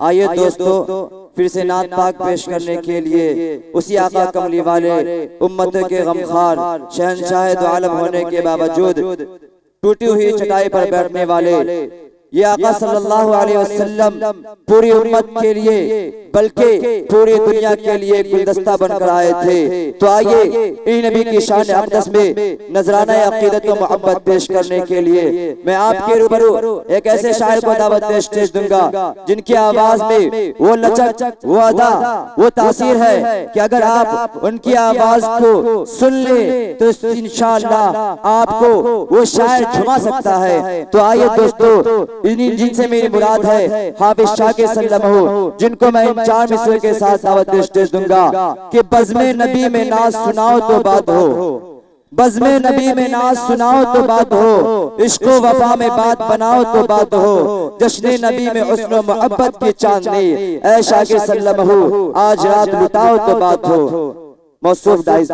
आइए दोस्तों फिर से नात पाक पेश करने के लिए उसी आका कमली वाले उम्मत के गमखार शहंशाह दो आलम होने के बावजूद टूटी हुई चटाई पर बैठने वाले ये आका सल्लल्लाहु अलैहि वसल्लम पूरी उम्मत के लिए बल्कि पूरी दुनिया के लिए गुलदस्ता बनकर आए थे। तो आइए इन नबी की शान अक़दस में नजराना अक़ीदत व मोहब्बत पेश करने के लिए मैं आपके रूबरू एक ऐसे शायर को दावत पेश दूंगा जिनकी आवाज में वो लचक, वो अदा, वो तासीर है कि अगर आप उनकी आवाज को सुन ले तो इंशाअल्लाह आपको वो शायर झुमा सकता है। तो आइए दोस्तों जिनसे मेरी मुराद है हाफिज शाह के सल्लल्लाहु जिनको मैं इन 4 मिसरे के साथ दावत पेश दूंगा कि बज़्मे नबी में नाज सुनाओ तो बात हो, बज़्मे नबी में नाज सुनाओ तो बात हो, इश्क़ो वफा में बात बनाओ तो बात हो, जश्न नबी में हुस्न मोहब्बत की चांदनी ऐ शाह के सल्लल्लाहु आज रात लुटाओ तो बात हो। मौसूफ दाइस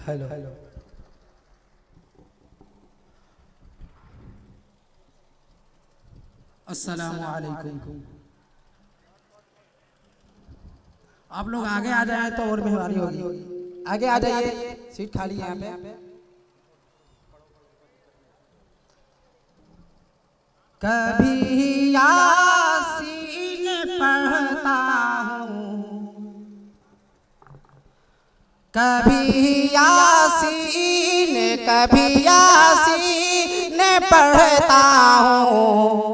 हेलो अस्सलामु अलैकुम। आप लोग आगे आ जाए तो और मेहरबानी होगी। आगे आ जाइए, सीट खाली है यहाँ पे। कभी यासीन पढ़ता हूँ, कभी यासीन पढ़ता हूँ,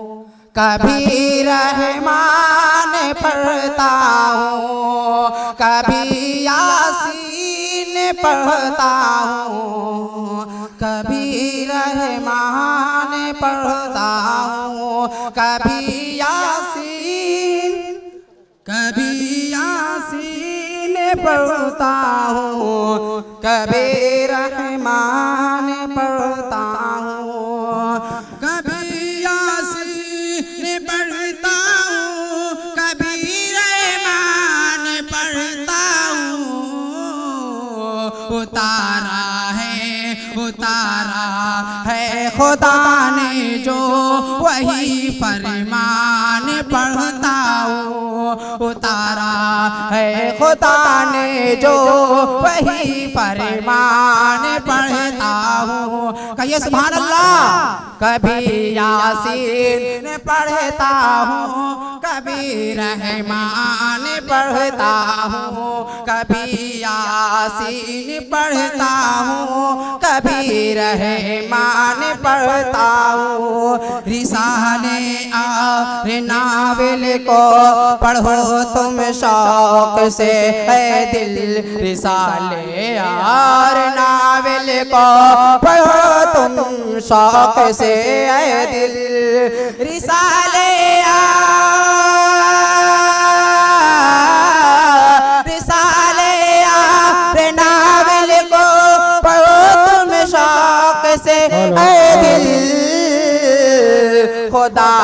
कभी रहमान पढ़ता हूँ, कभी यासीन पढ़ता हूँ, कभी रहमान पढ़ता हूँ, कभी यासीन पढ़ता हूँ, कभी रहमान पढ़ता हूँ, कभी यासीन पढ़ता हूँ, कभी रहमान पढ़ता हूँ। उतारा है खुदा ने जो वही फरमान पढ़ता हूँ, उतारा है खुदा ने जो वही फरमान पढ़ता हूँ। कहिए सुभान अल्लाह। कभी यासीन पढ़ता हूँ, कभी रहमान पढ़ता हूँ, कभी यासीन पढ़ता हूँ, कभी रहमान पढ़ता हूँ। रिसाले और नावल को पढ़ो तुम शौक से है दिल, रिसाले और नावल को पढ़ो तुम शौक से है दिल, रिसाले नावल को पढ़ो तुम शौक से है दिल। खुदा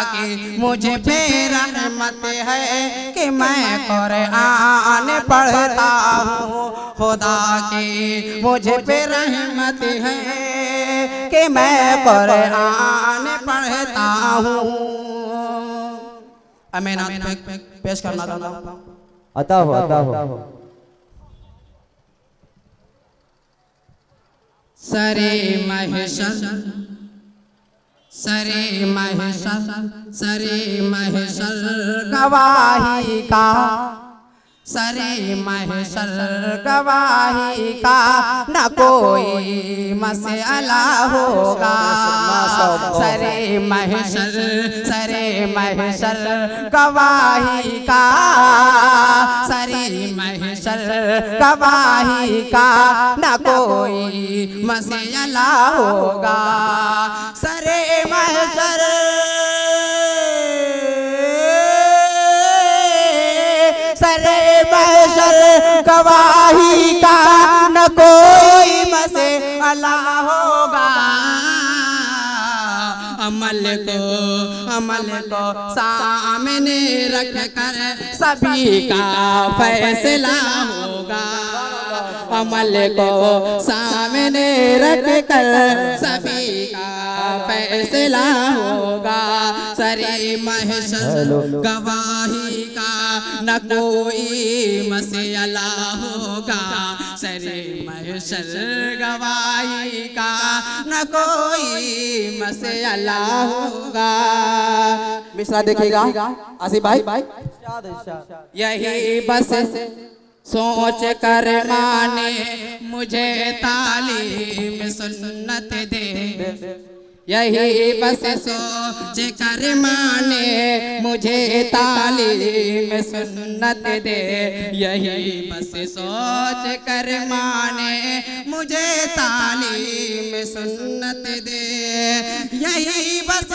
की मुझे पे रहमत है कि मैं कुरान पढ़ता हूँ, खुदा की मुझे पे रहमत है कि मैं कुरान पढ़ता हूँ। मैं पेश करना चाहता हूँ। अता हो सरे महशर गवाही का, सरे महशर गवाही का न कोई मसला होगा। सरे महशर गवाही का, सरे महशर गवाही का न कोई मसला होगा। सरे महशर गवाही का न कोई मसला होगा। अमल को सामने रख कर सभी का फैसला होगा। अमल को सामने रख कर सभी का फैसला होगा। सरे महशर गवाही का न कोई मसला होगा। सरे महशर गवाही का न कोई मसला होगा। मिसरा देखिएगा आसिफ भाई। यही बस सोच कर माने मुझे तालीम सुन्नत दे। यही बस सोच कर माने मुझे तालीम सुन्नत दे। यही बस सोच कर माने मुझे तालीम सुन्नत दे। यही बस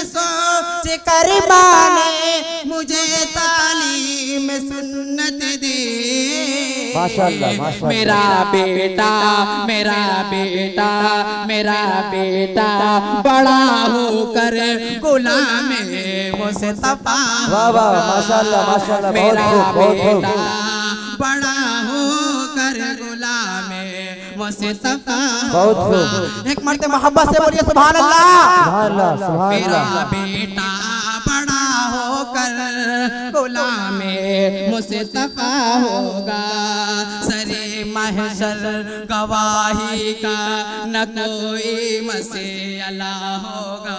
सोच कर माने मुझे तालीम सुन्नत दे। माशाअल्लाह माशाअल्लाह। मेरा बेटा बड़ा होकर गुलाम मुस्तफा। वाह वाह माशाअल्लाह माशाअल्लाह। मेरा बेटा बड़ा होकर गुलाम मुस्तफा। एक मर्तबा मोहब्बत से बोलिए सुभान अल्लाह। मेरा बेटा बड़ा होकर गुलाम मुस्तफा होगा। सरे महशर गवाही का न कोई मसला होगा।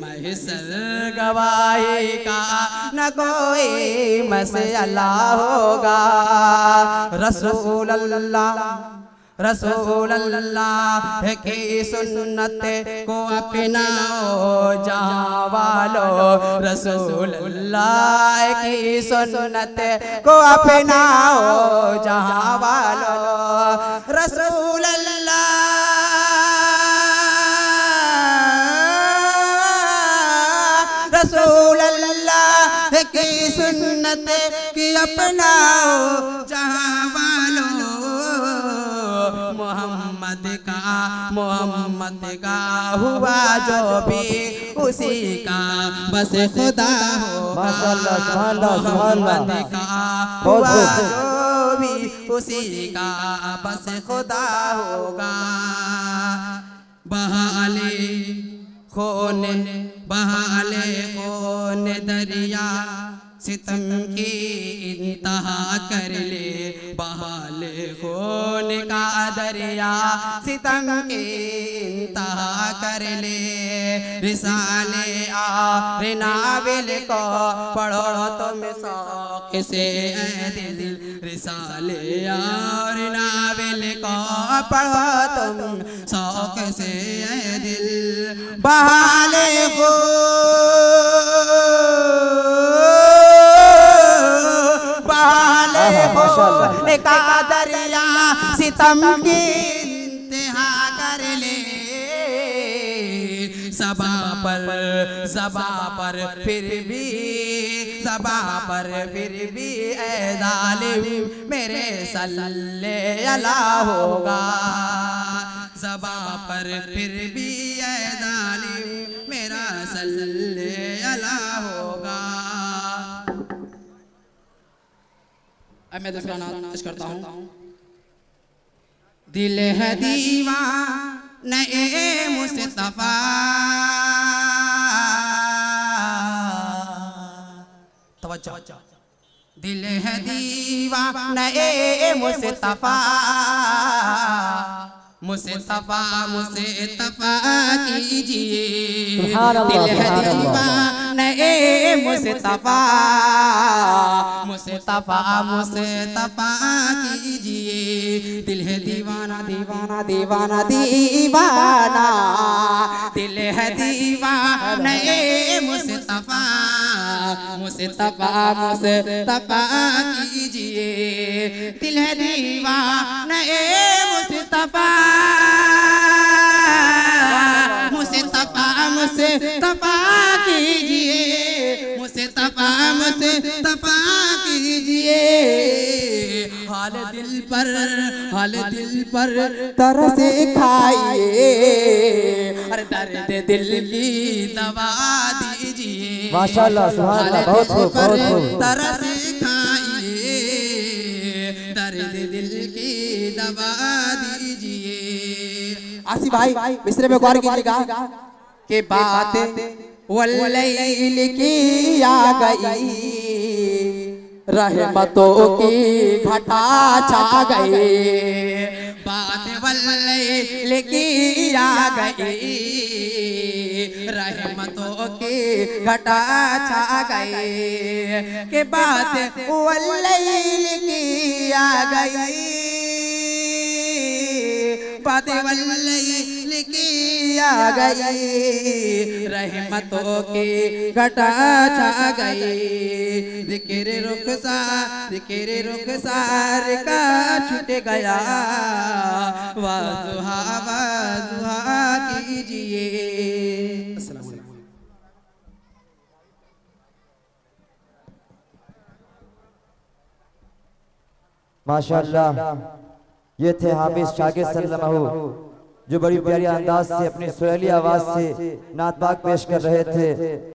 महशर गवाही का न कोई मसला होगा। रसूल अल्लाह की सुन्नत को अपनाओ जावालो। रसूल अल्लाह की सुन्नत को अपनाओ जावालो। रसूल अल्लाह की सुन्नत की अपनाओ जावालो। मोहम्मद का हुआ जो भी उसी का बस खुदा होगा। मोहम्मद का हुआ जो भी उसी का बस खुदा होगा। बहाले खून दरिया सितम की इंतहा कर ले। बहाले खून का दरिया सितम की इंतहा कर ले। रिसाले आ नाविल को पढ़ो तुम शौक से ऐ दिल। रिसाले और नाविल को पढ़ो तुम शौक से ऐ दिल। बहाले का दरिया सितम की इंतहा कर ले। सबा पर फिर भी ऐ जालिम मेरे सल्ले अला होगा। सबा पर फिर भी ऐ जालिम मेरा सल्ले अला होगा। अब मैं दूसरा नाम पेश करता हूँ। दिल है दीवाना ए मुस्तफा। तवज्जो। दिल है दीवाना ए मुस्तफा। मुस्तफा कीजिए। दिल है दीवाना ए मुस्तफा। मुस्तफा कीजिए। दिल है दीवाना दीवाना दीवाना दीवाना। दिल है दीवाना ए मुस्तफा। मुस्तफा कीजिए। दिल है दीवाना ए मुस्तफा। मुस्तफा कीजिए। मुस्तफा कीजिए। हाल दिल पर तरस खाइए, अरे दर्द दिल की दवा दीजिए। माशाल्लाह, सुभान अल्लाह, बहुत खूब, बहुत खूब। तरस खाइए, दर्द दिल की दवा दीजिए। आसिफ भाई मिसरे में गौर कीजिएगा कि बात वल्लैल की आ गई, रहमतों की घटा छा गई। बात वल्लैल की आ गई, रहमतों की घटा छा गई। के बात वल्लैल की आ गई, बात वल्लैल की आ गई, रहमतों की घटा छा गई। ज़िक्र रुखसार का छूट गया, वाज़ुहा कीजिए। माशाल्लाह, ये थे हाफिज शागिर सल्लल्लाहु, जो बड़ी प्यारी अंदाज से अपनी सुरीली आवाज से नात पाक पेश कर रहे थे।